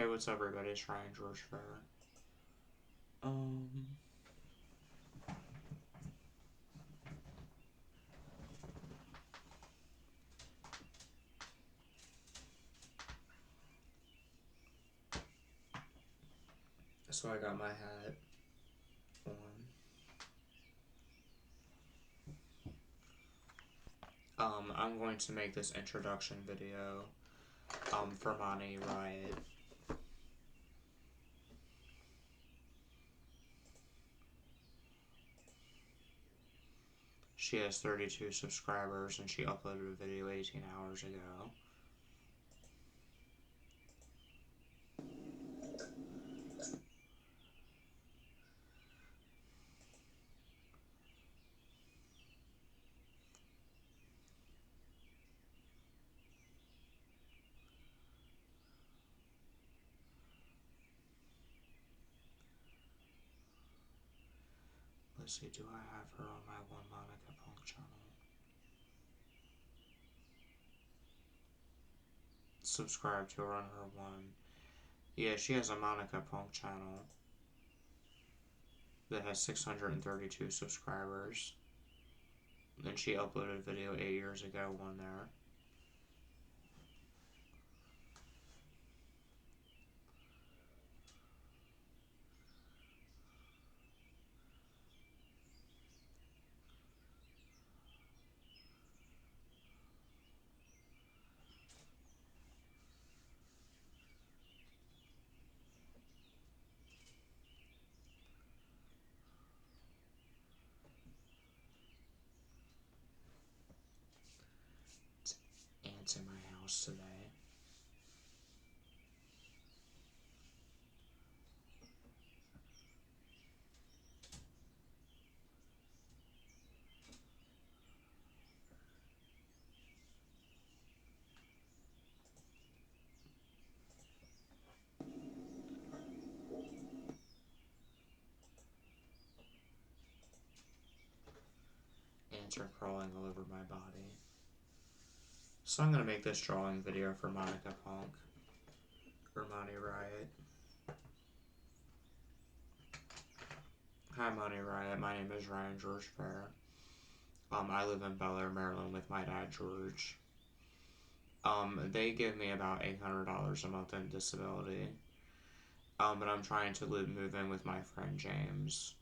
Hey, what's up, everybody? It's Ryan George Fair. Um, so I got my hat on. I'm going to make this introduction video, for Monnie Riot. She has 32 subscribers and she uploaded a video 18 hours ago. Let's see, do I have her on my One Monica Punk channel? Subscribe to her on her one. Yeah, she has a Monica Punk channel that has 632 subscribers. And she uploaded a video 8 years ago, one there. Ants in my house today. Ants are crawling all over my body. So I'm gonna make this drawing video for Monica Punk, or Monnie Riot. Hi Monnie Riot, my name is Ryan George Fair. I live in Bel Air, Maryland with my dad George. They give me about $800 a month in disability. But I'm trying to move in with my friend James.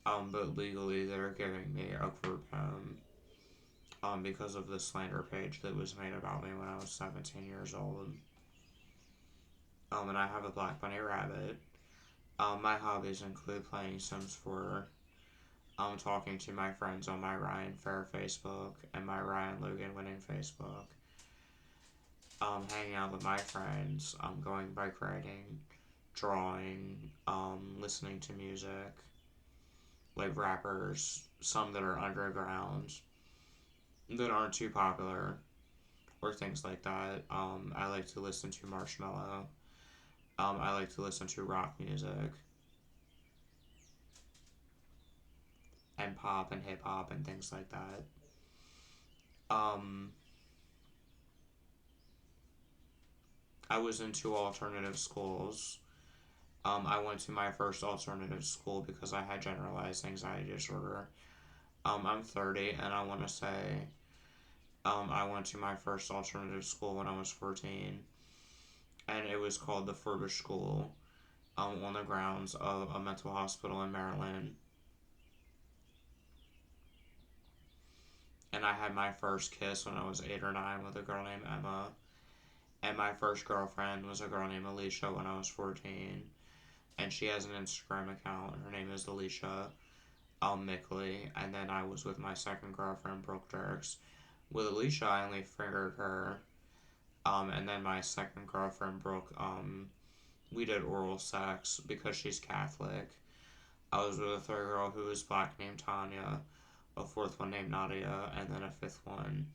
But legally they're giving me a group home. Because of the slander page that was made about me when I was 17 years old. And I have a black bunny rabbit. My hobbies include playing Sims 4, talking to my friends on my Ryan Fair Facebook and my Ryan Logan Winning Facebook, hanging out with my friends, going bike riding, drawing, listening to music, like rappers, some that are underground, that aren't too popular, or things like that. I like to listen to Marshmello. I like to listen to rock music. And pop and hip hop and things like that. I was into alternative schools. I went to my first alternative school because I had generalized anxiety disorder. I'm 30 and I want to say I went to my first alternative school when I was 14. And it was called the Furbish School, on the grounds of a mental hospital in Maryland. And I had my first kiss when I was 8 or 9 with a girl named Emma. And my first girlfriend was a girl named Alicia when I was 14. And she has an Instagram account. Her name is Alicia Mickley. And then I was with my second girlfriend, Brooke Dirks. With Alicia, I only fingered her. And then my second girlfriend, Brooke, we did oral sex because she's Catholic. I was with a third girl who was black named Tanya, a fourth one named Nadia, and then a fifth one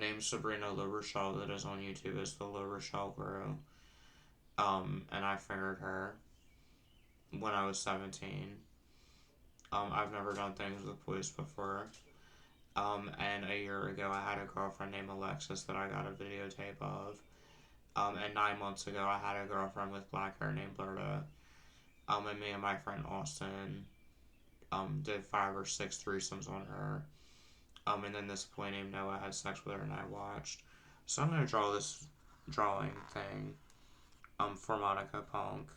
named Sabrina La Rochelle that is on YouTube as the La Rochelle Girl. And I fingered her when I was 17. I've never done things with boys before. And a year ago I had a girlfriend named Alexis that I got a videotape of. And 9 months ago, I had a girlfriend with black hair named Berta. And me and my friend Austin, did 5 or 6 threesomes on her. And then this boy named Noah had sex with her, and I watched. So I'm gonna draw this drawing thing, for Monica Punk.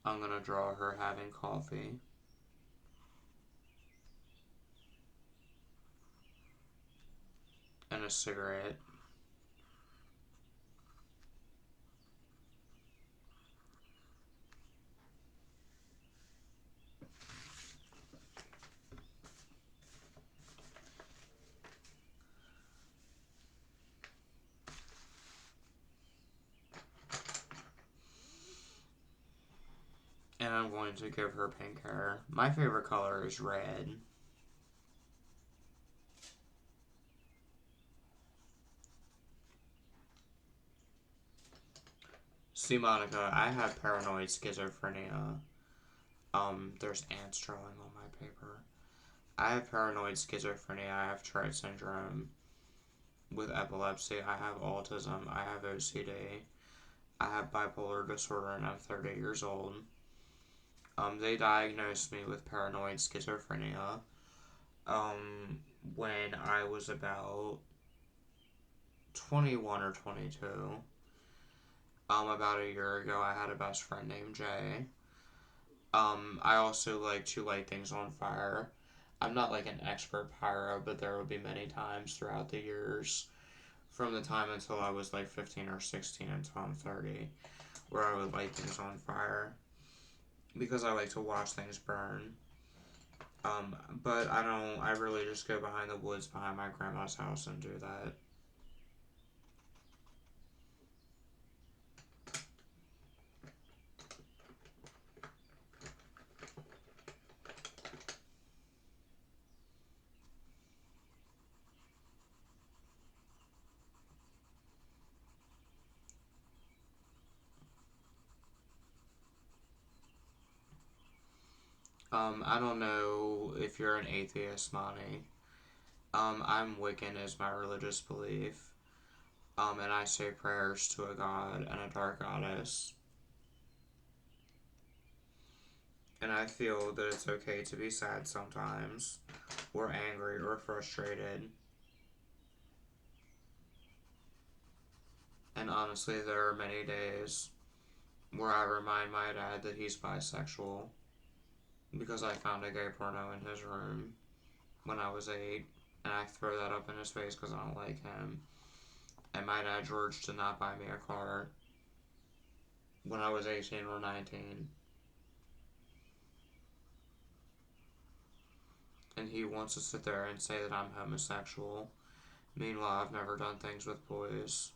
I'm gonna draw her having coffee and a cigarette. And I'm going to give her pink hair. My favorite color is red. See, Monica, I have paranoid schizophrenia. There's ants drawing on my paper. I have paranoid schizophrenia. I have Tourette syndrome with epilepsy. I have autism. I have OCD. I have bipolar disorder, and I'm 30 years old. They diagnosed me with paranoid schizophrenia, when I was about 21 or 22. About a year ago, I had a best friend named Jay. I also like to light things on fire. I'm not like an expert pyro, but there would be many times throughout the years, from the time until I was like 15 or 16 until I'm 30, where I would light things on fire because I like to watch things burn. But I don't, I really just go behind the woods behind my grandma's house and do that. I don't know if you're an atheist, Monty. I'm Wiccan is my religious belief. And I say prayers to a god and a dark goddess. And I feel that it's okay to be sad sometimes, or angry, or frustrated. And honestly, there are many days where I remind my dad that he's bisexual because I found a gay porno in his room when I was 8, and I throw that up in his face because I don't like him. And my dad George did not buy me a car when I was 18 or 19. And he wants to sit there and say that I'm homosexual. Meanwhile, I've never done things with boys.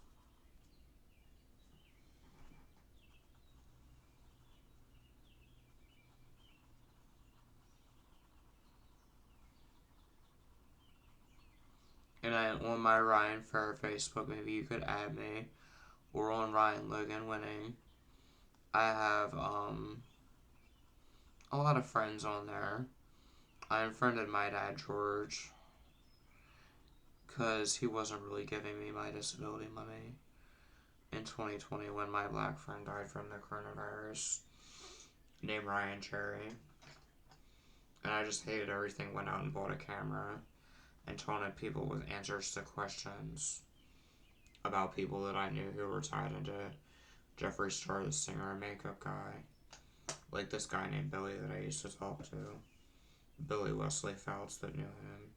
And on my Ryan Fair Facebook, maybe you could add me, or on Ryan Logan Winning. I have a lot of friends on there. I unfriended my dad George because he wasn't really giving me my disability money in 2020 when my black friend died from the coronavirus, named Ryan Cherry. And I just hated everything. Went out and bought a camera and taunted people with answers to questions about people that I knew who were tied into Jeffree Star, the singer and makeup guy. Like this guy named Billy that I used to talk to. Billy Wesley Fouts that knew him.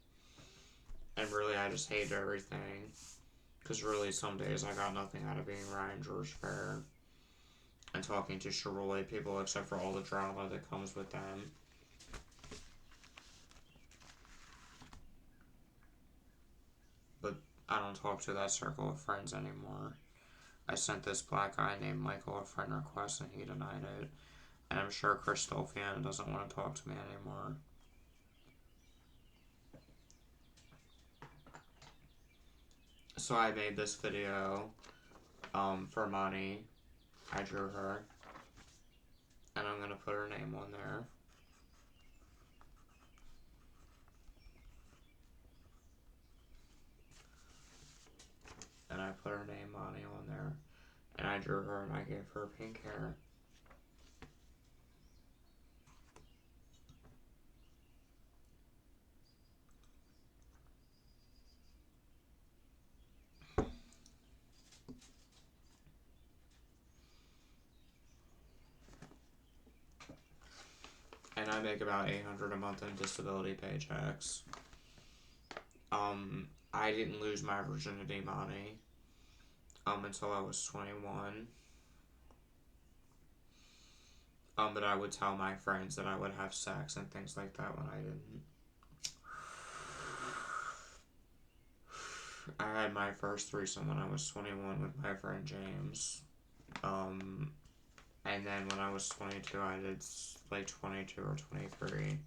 And really, I just hated everything. Because really, some days I got nothing out of being Ryan George Fair and talking to Shirley people except for all the drama that comes with them. But I don't talk to that circle of friends anymore. I sent this black guy named Michael a friend request and he denied it. And I'm sure Christophian doesn't want to talk to me anymore. So I made this video for Monnie. I drew her. And I'm going to put her name on there. And I put her name, Monnie, on there. And I drew her and I gave her pink hair. And I make about $800 a month in disability paychecks. I didn't lose my virginity, Monnie, until I was 21. But I would tell my friends that I would have sex and things like that when I didn't. I had my first threesome when I was 21 with my friend James. And then when I was 22, I did like 22 or 23.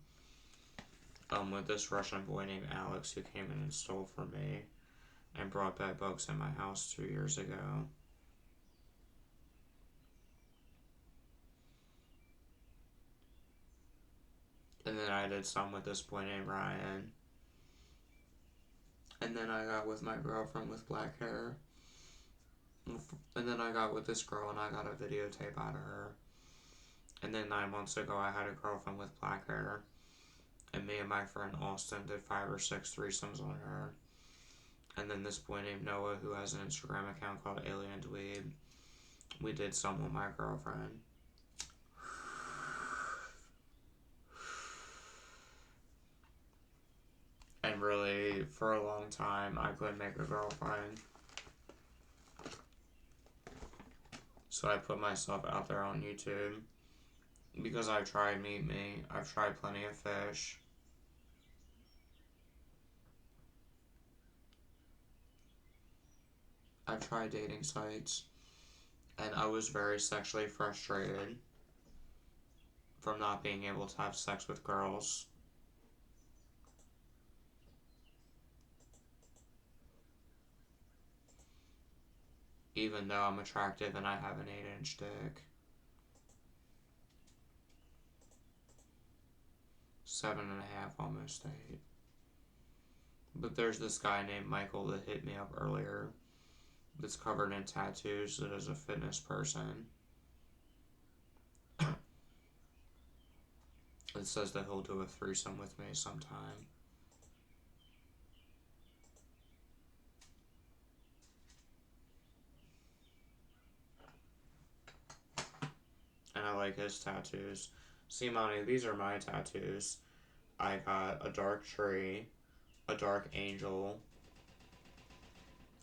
With this Russian boy named Alex who came in and stole from me and brought bed bugs in my house 2 years ago. And then I did some with this boy named Ryan. And then I got with my girlfriend with black hair. And then I got with this girl and I got a videotape out of her. And then 9 months ago I had a girlfriend with black hair. And me and my friend Austin did 5 or 6 threesomes on her. And then this boy named Noah who has an Instagram account called Alien Dweeb. We did some with my girlfriend. And really, for a long time, I couldn't make a girlfriend. So I put myself out there on YouTube. Because I've tried Meet Me. I've tried Plenty of Fish. I've tried dating sites. And I was very sexually frustrated from not being able to have sex with girls. Even though I'm attractive and I have an 8-inch dick. 7.5, almost 8. But there's this guy named Michael that hit me up earlier that's covered in tattoos that is a fitness person. It says that he'll do a threesome with me sometime. And I like his tattoos. See, Monty, these are my tattoos. I got a dark tree, a dark angel,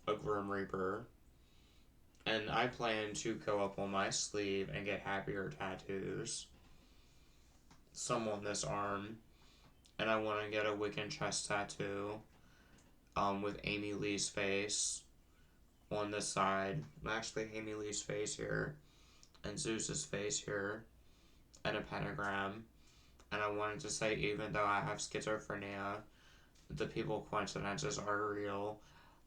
a grim reaper, and I plan to go up on my sleeve and get happier tattoos. Some on this arm, and I want to get a Wiccan chest tattoo, with Amy Lee's face on this side. Actually, Amy Lee's face here, and Zeus's face here, and a pentagram. And I wanted to say, even though I have schizophrenia, the people coincidences are real.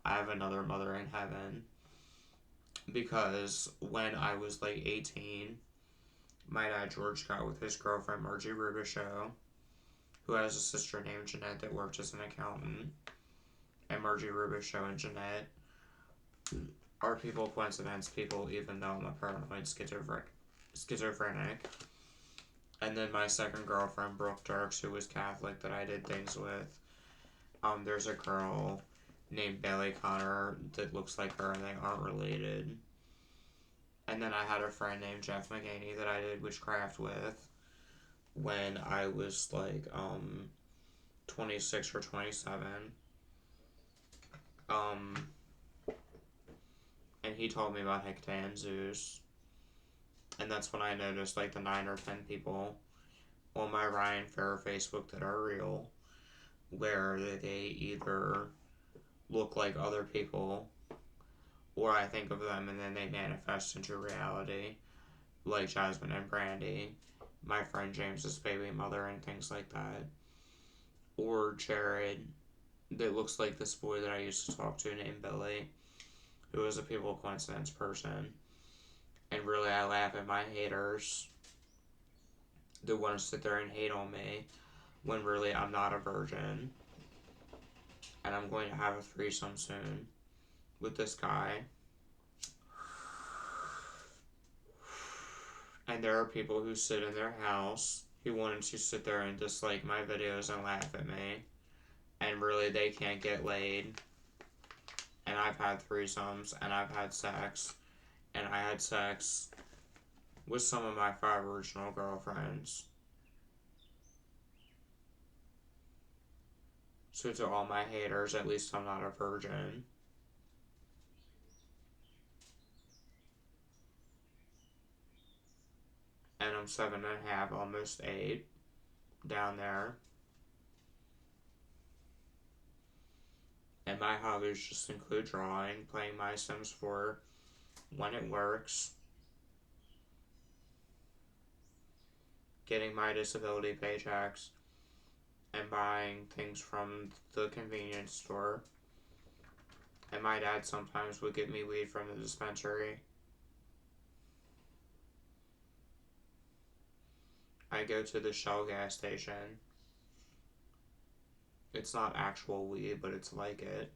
I have another mother in heaven. Because when I was like 18, my dad George got with his girlfriend Margie Rubichaux, who has a sister named Jeanette that worked as an accountant. And Margie Rubichaux and Jeanette are people coincidence people, even though I'm a paranoid schizophrenic. And then my second girlfriend, Brooke Dirks, who was Catholic, that I did things with. There's a girl named Bailey Connor that looks like her, and they aren't related. And then I had a friend named Jeff McGaney that I did witchcraft with when I was like 26 or 27. And he told me about Hecate and Zeus. And that's when I noticed like the 9 or 10 people on my Ryan Fair Facebook that are real, where they either look like other people, or I think of them and then they manifest into reality, like Jasmine and Brandy, my friend James's baby mother, and things like that. Or Jared, that looks like this boy that I used to talk to named Billy, who is a people coincidence person. And really, I laugh at my haters that want to sit there and hate on me when really I'm not a virgin. And I'm going to have a threesome soon with this guy. And there are people who sit in their house who wanted to sit there and dislike my videos and laugh at me. And really, they can't get laid. And I've had threesomes, and I've had sex. And I had sex with some of my 5 original girlfriends. So to all my haters, at least I'm not a virgin. And I'm 7.5, almost 8, down there. And my hobbies just include drawing, playing my Sims 4 when it works, getting my disability paychecks, and buying things from the convenience store. And my dad sometimes would get me weed from the dispensary. I go to the Shell gas station. It's not actual weed, but it's like it.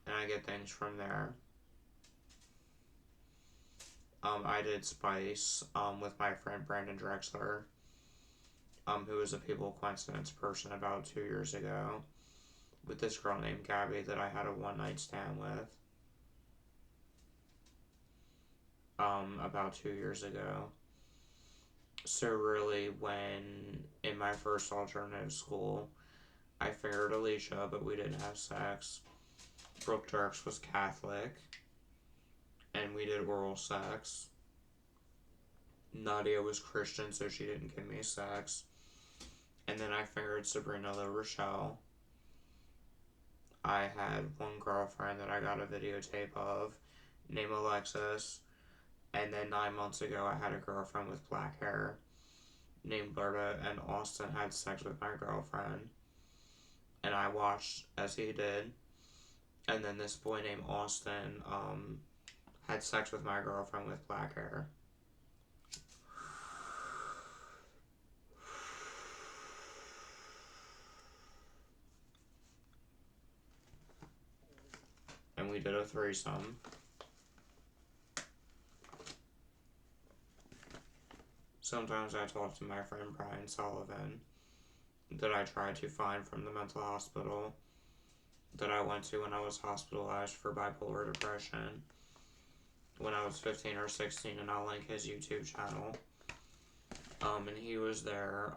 And I get things from there. I did Spice with my friend Brandon Drexler, who was a people coincidence person about 2 years ago, with this girl named Gabby that I had a one night stand with about 2 years ago. So really, when in my first alternative school, I fingered Alicia, but we didn't have sex. Brooke Dirks was Catholic, and we did oral sex. Nadia was Christian, so she didn't give me sex. And then I fingered Sabrina La Rochelle. I had one girlfriend that I got a videotape of, named Alexis. And then 9 months ago, I had a girlfriend with black hair named Berta, and Austin had sex with my girlfriend. And I watched as he did. And then this boy named Austin had sex with my girlfriend with black hair. And we did a threesome. Sometimes I talk to my friend Brian Sullivan that I tried to find from the mental hospital that I went to when I was hospitalized for bipolar depression when I was 15 or 16, and I'll link his YouTube channel. And he was there,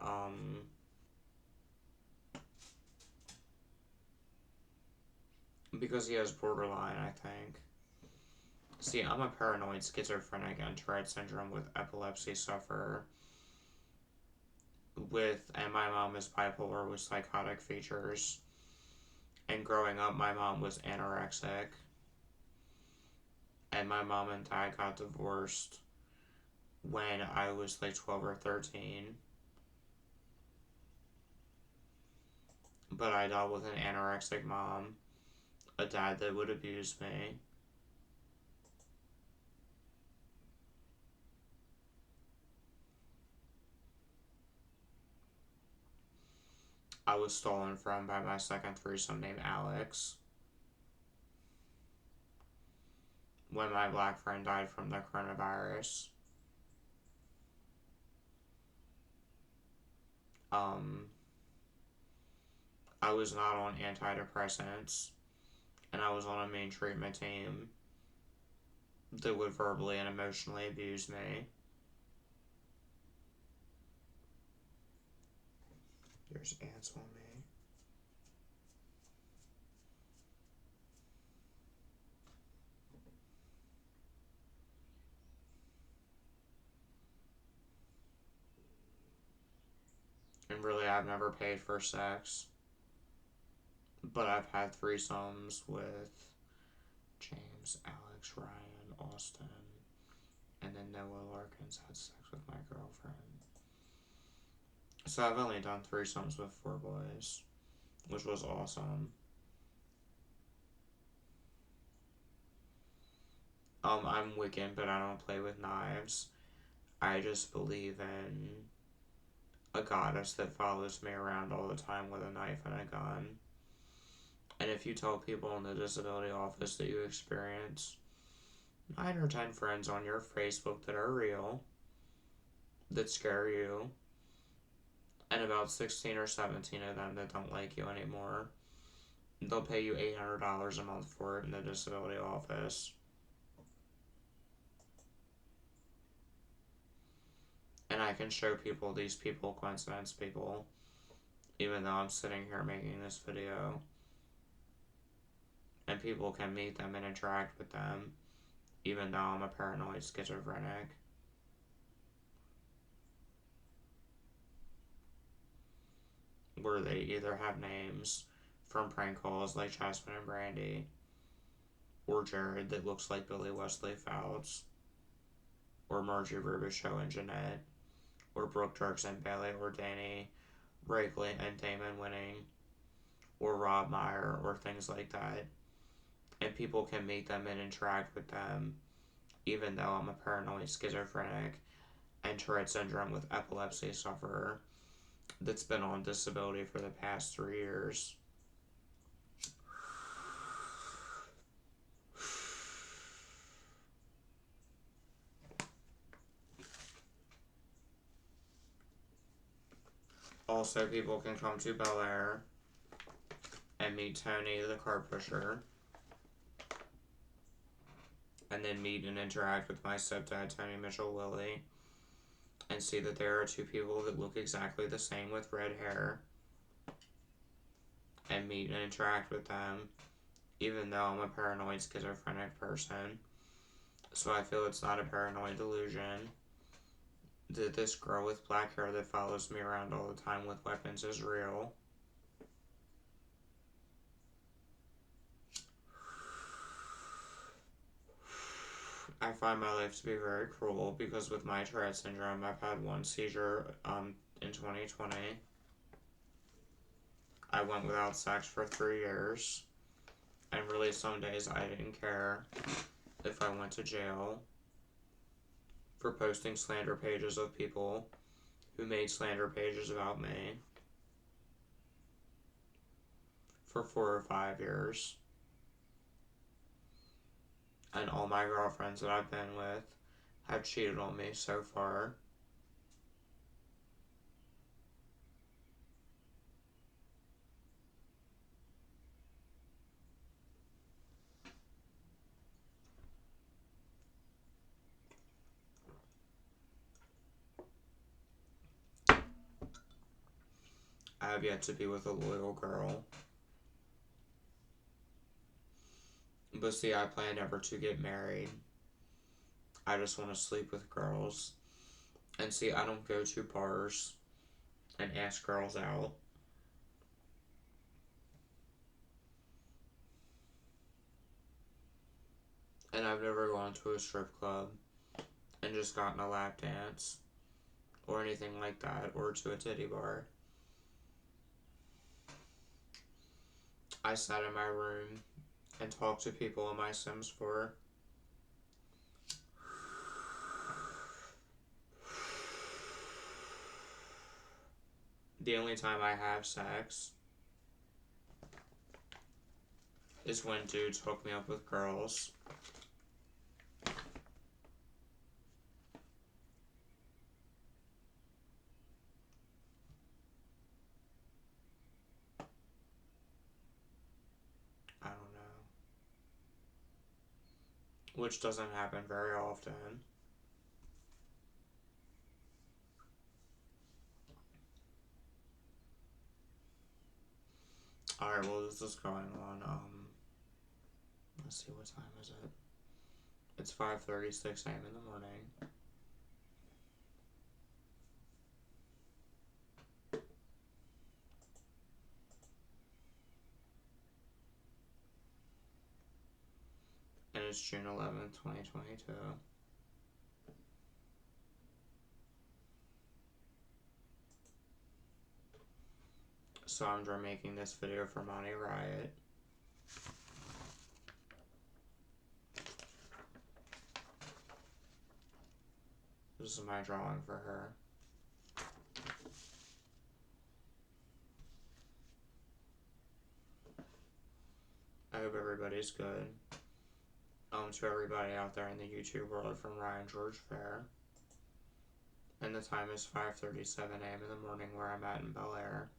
because he has borderline, I think. See, I'm a paranoid schizophrenic and Tourette syndrome with epilepsy sufferer. And my mom is bipolar with psychotic features. And growing up, my mom was anorexic. And my mom and dad got divorced when I was like 12 or 13. But I dealt with an anorexic mom, a dad that would abuse me. I was stolen from by my second threesome named Alex when my black friend died from the coronavirus. Um, I was not on antidepressants, and I was on a main treatment team that would verbally and emotionally abuse me. There's ants on me. And really, I've never paid for sex. But I've had threesomes with James, Alex, Ryan, Austin, and then Noah Larkins had sex with my girlfriend. So I've only done threesomes with 4 boys, which was awesome. I'm Wiccan, but I don't play with knives. I just believe in a goddess that follows me around all the time with a knife and a gun. And if you tell people in the disability office that you experience 9 or 10 friends on your Facebook that are real, that scare you, and about 16 or 17 of them that don't like you anymore, they'll pay you $800 a month for it in the disability office. And I can show people these people, coincidence people, even though I'm sitting here making this video. And people can meet them and interact with them, even though I'm a paranoid schizophrenic. Where they either have names from prank calls like Jasmine and Brandy, or Jared that looks like Billy Wesley Fouts, or Margie Rubichaux and Jeanette, or Brooke Turks and Bailey, or Danny Rakeley and Damon Winning, or Rob Meyer, or things like that. And people can meet them and interact with them, even though I'm a paranoid schizophrenic and Tourette syndrome with epilepsy sufferer that's been on disability for the past 3 years. Also, people can come to Bel Air and meet Tony, the car pusher, and then meet and interact with my stepdad, Tony Mitchell Willie, and see that there are 2 people that look exactly the same with red hair, and meet and interact with them, even though I'm a paranoid schizophrenic person. So I feel it's not a paranoid delusion that this girl with black hair that follows me around all the time with weapons is real. I find my life to be very cruel because with my Tourette syndrome, I've had 1 seizure in 2020. I went without sex for 3 years, and really some days I didn't care if I went to jail for posting slander pages of people who made slander pages about me for 4 or 5 years. And all my girlfriends that I've been with have cheated on me so far. I have yet to be with a loyal girl. But see, I plan never to get married. I just want to sleep with girls. And see, I don't go to bars and ask girls out. And I've never gone to a strip club and just gotten a lap dance or anything like that, or to a titty bar. I sat in my room and talked to people in my Sims 4. The only time I have sex is when dudes hook me up with girls. I don't know. Which doesn't happen very often. Alright, well, this is going on, let's see, what time is it? It's 5:36 a.m. in the morning. it's June 11th, 2022. So I'm making this video for Monnie Riot. This is my drawing for her. I hope everybody's good. To everybody out there in the YouTube world, from Ryan George Fair. And the time is 5:37 a.m. in the morning where I'm at in Bel Air.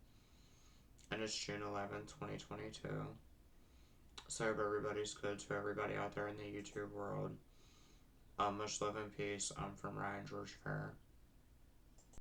And it's June 11th, 2022. So I hope everybody's good. To everybody out there in the YouTube world, much love and peace. I'm from Ryan George Fair.